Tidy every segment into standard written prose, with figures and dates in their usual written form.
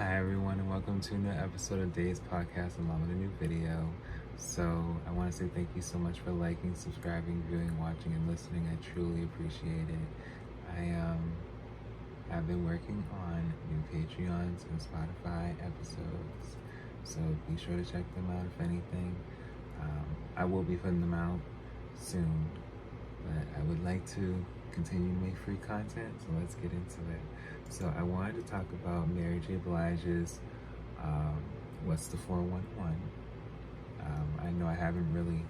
Hi everyone, and welcome to a new episode of Days Podcast along with a new video. So I want to say thank you so much for liking, subscribing, viewing, watching, and listening. I truly appreciate it. I've been working on new Patreons and Spotify episodes, so be sure to check them out if anything. I will be putting them out soon, but I would like to continue to make free content, so let's get into it. So I wanted to talk about Mary J. Blige's What's the 411? I know I haven't really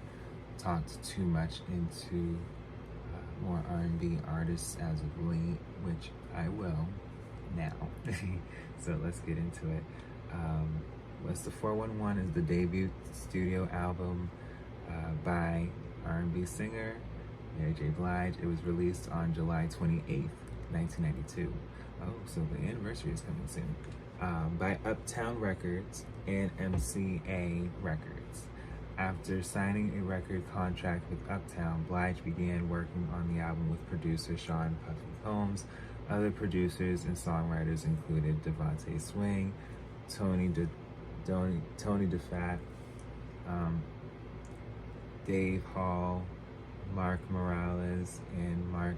talked too much into more R&B artists as of late, which I will now. So let's get into it. What's the 411 is the debut studio album by R&B singer Mary J. Blige. It was released on July 28th, 1992. Oh, so the anniversary is coming soon. By Uptown Records and MCA Records. After signing a record contract with Uptown, Blige began working on the album with producer Sean Puffy Combs. Other producers and songwriters included Devontae Swing, Tony DeFat, Dave Hall, Mark Morales, and Mark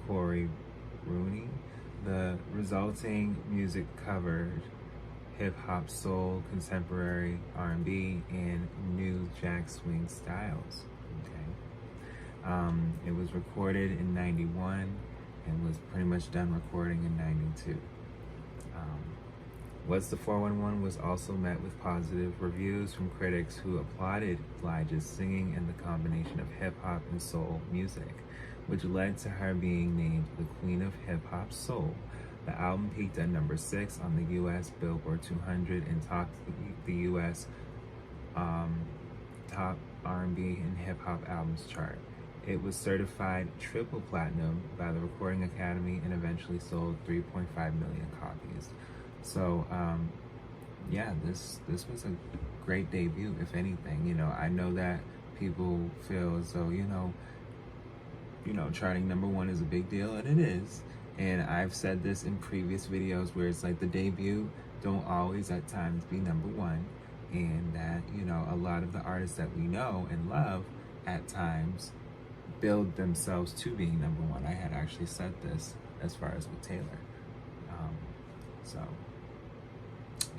Corey Rooney. The resulting music covered hip-hop, soul, contemporary R&B, and new jack swing styles. Okay. It was recorded in 91 and was pretty much done recording in 92. What's the 411 was also met with positive reviews from critics who applauded Blige's singing and the combination of hip-hop and soul music, which led to her being named the Queen of Hip-Hop Soul. The album peaked at number 6 on the U.S. Billboard 200 and topped the U.S. Top R&B and hip-hop albums chart. It was certified triple platinum by the Recording Academy and eventually sold 3.5 million copies. So, yeah, this was a great debut, if anything. You know, I know that people feel as though, charting number 1 is a big deal, and it is. And I've said this in previous videos where it's like the debut don't always at times be number 1, and that, a lot of the artists that we know and love at times build themselves to being number 1. I had actually said this as far as with Taylor. So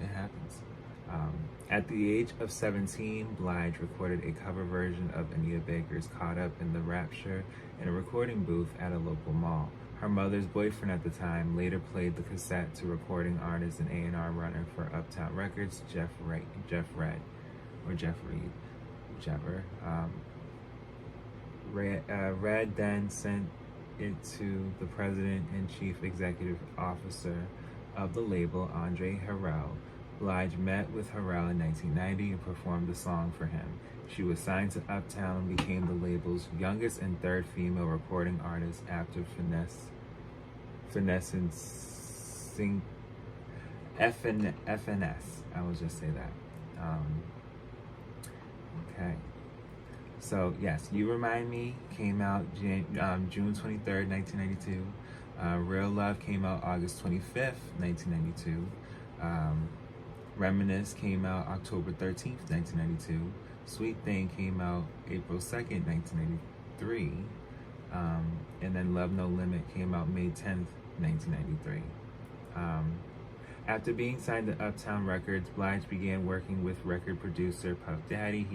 it happens. At the age of 17, Blige recorded a cover version of Anita Baker's Caught Up in the Rapture in a recording booth at a local mall. Her mother's boyfriend at the time later played the cassette to recording artist and A&R runner for Uptown Records, Jeff Reed, whichever. Red then sent it to the president and chief executive officer of the label, Andre Harrell. Blige met with Harrell in 1990 and performed the song for him. She was signed to Uptown and became the label's youngest and third female recording artist after FNS. I will just say that. Okay. So, yes, You Remind Me came out June 23rd, 1992. Real Love came out August 25th, 1992. Reminisce came out October 13th, 1992. Sweet Thing came out April 2nd, 1993. And then Love No Limit came out May 10th, 1993. After being signed to Uptown Records, Blige began working with record producer Puff Daddy.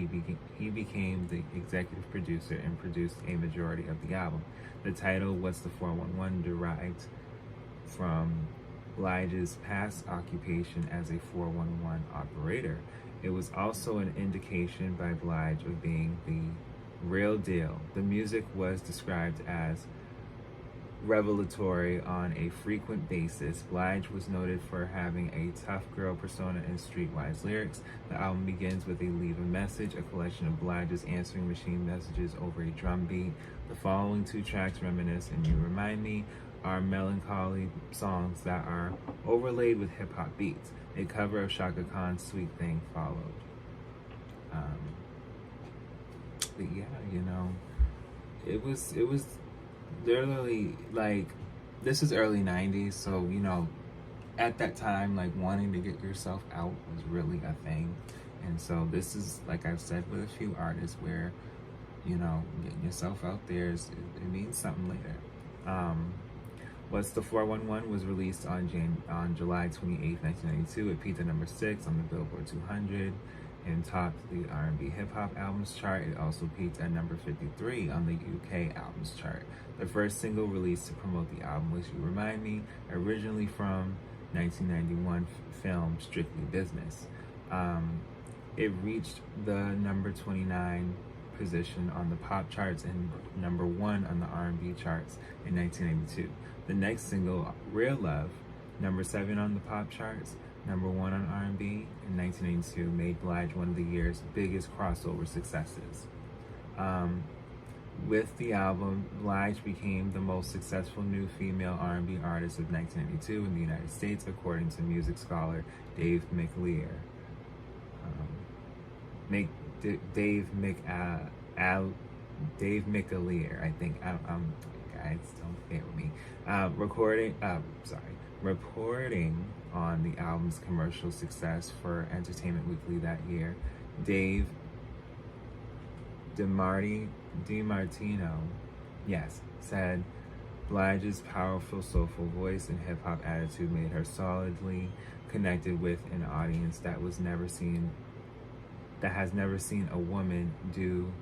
He became the executive producer and produced a majority of the album. The title, What's the 411, derived from Blige's past occupation as a 411 operator. It was also an indication by Blige of being the real deal. The music was described as revelatory on a frequent basis. Blige was noted for having a tough girl persona and streetwise lyrics. The album begins with a Leave a Message, a collection of Blige's answering machine messages over a drum beat. The following 2 tracks, Reminisce and You Remind Me, are melancholy songs that are overlaid with hip-hop beats. A cover of Shaka Khan's Sweet Thing followed. But yeah, it was literally like, this is early 90s, so at that time, like wanting to get yourself out was really a thing. And so this is, like I've said with a few artists, where, you know, getting yourself out there it means something later. What's the 411 was released on July 28th, 1992. It peaked at number 6 on the Billboard 200 and topped the R&B Hip Hop Albums chart. It also peaked at number 53 on the UK Albums chart. The first single released to promote the album was You Remind Me, originally from 1991 film Strictly Business. It reached the number 29 position on the pop charts and number 1 on the R&B charts in 1992. The next single, Real Love, number 7 on the pop charts, number 1 on R&B in 1982, made Blige one of the year's biggest crossover successes. With the album, Blige became the most successful new female R&B artist of 1992 in the United States, according to music scholar Dave McAleer. Dave McAleer, I think. Guys, don't bear with me. Reporting on the album's commercial success for Entertainment Weekly that year, Dave DiMartino, said Blige's powerful, soulful voice and hip-hop attitude made her solidly connected with an audience that has never seen a woman do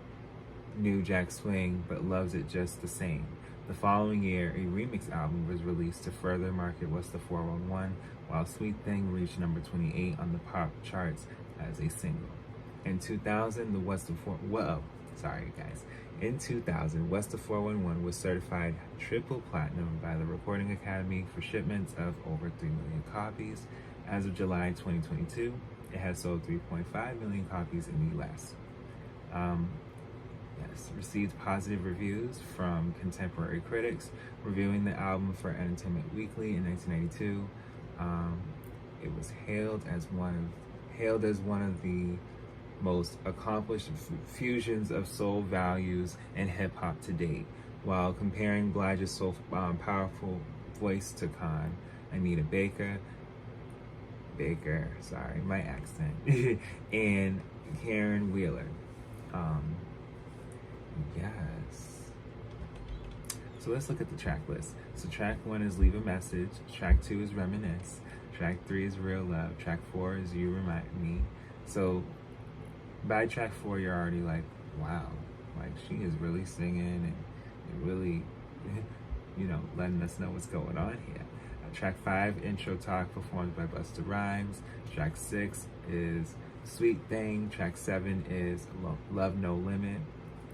New Jack Swing, but loves it just the same. The following year, a remix album was released to further market What's the 411, while Sweet Thing reached number 28 on the pop charts as a single. In 2000, In 2000, What's the 411 was certified triple platinum by the Recording Academy for shipments of over 3 million copies. As of July 2022, it has sold 3.5 million copies in the US. Received positive reviews from contemporary critics reviewing the album for Entertainment Weekly in 1992. It was hailed as one of the most accomplished fusions of soul values and hip hop to date, while comparing Blige's powerful voice to Anita Baker, sorry, my accent, and Karen Wheeler. Yes. So let's look at the track list. So track 1 is Leave a Message, track 2 is Reminisce, track 3 is Real Love, track 4 is You Remind Me. So by track 4, you're already like, wow, like she is really singing and really, letting us know what's going on here. Track 5, Intro Talk, performed by Busta Rhymes. Track 6 is Sweet Thing. Track 7 is Love No Limit.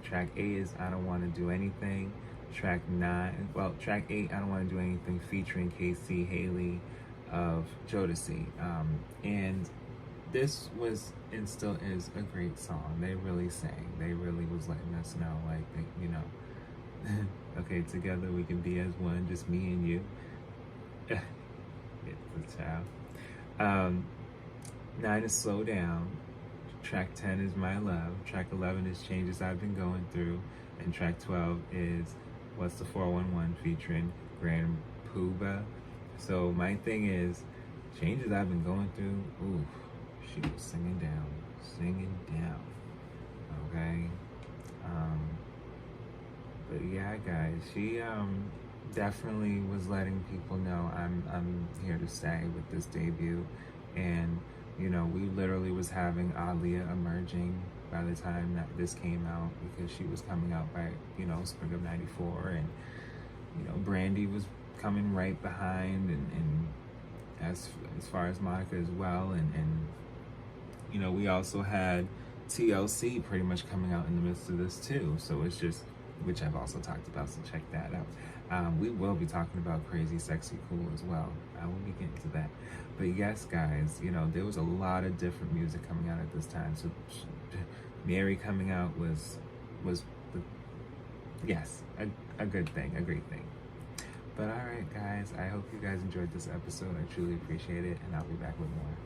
Track 8 is I Don't Want to Do Anything. Track 8, I Don't Want to Do Anything, featuring Casey Haley of Jodeci. And this was and still is a great song. They really sang. They really was letting us know, like, okay, together we can be as one, just me and you. It's a child. 9 is Slow Down. Track 10 is My Love. Track 11 is Changes I've Been Going Through. And track 12 is What's the 411, featuring Grand Puba. So my thing is, Changes I've Been Going Through, ooh, she was singing down. Okay? But yeah, guys, she definitely was letting people know I'm here to stay with this debut. And we literally was having Aaliyah emerging by the time that this came out, because she was coming out by spring of '94, and Brandy was coming right behind, and as far as Monica as well, and we also had TLC pretty much coming out in the midst of this too. So it's just, which I've also talked about, so check that out. We will be talking about Crazy Sexy Cool as well. I will be getting to that. But yes, guys, there was a lot of different music coming out at this time. So Mary coming out was a good thing, a great thing. But all right, guys, I hope you guys enjoyed this episode. I truly appreciate it, and I'll be back with more.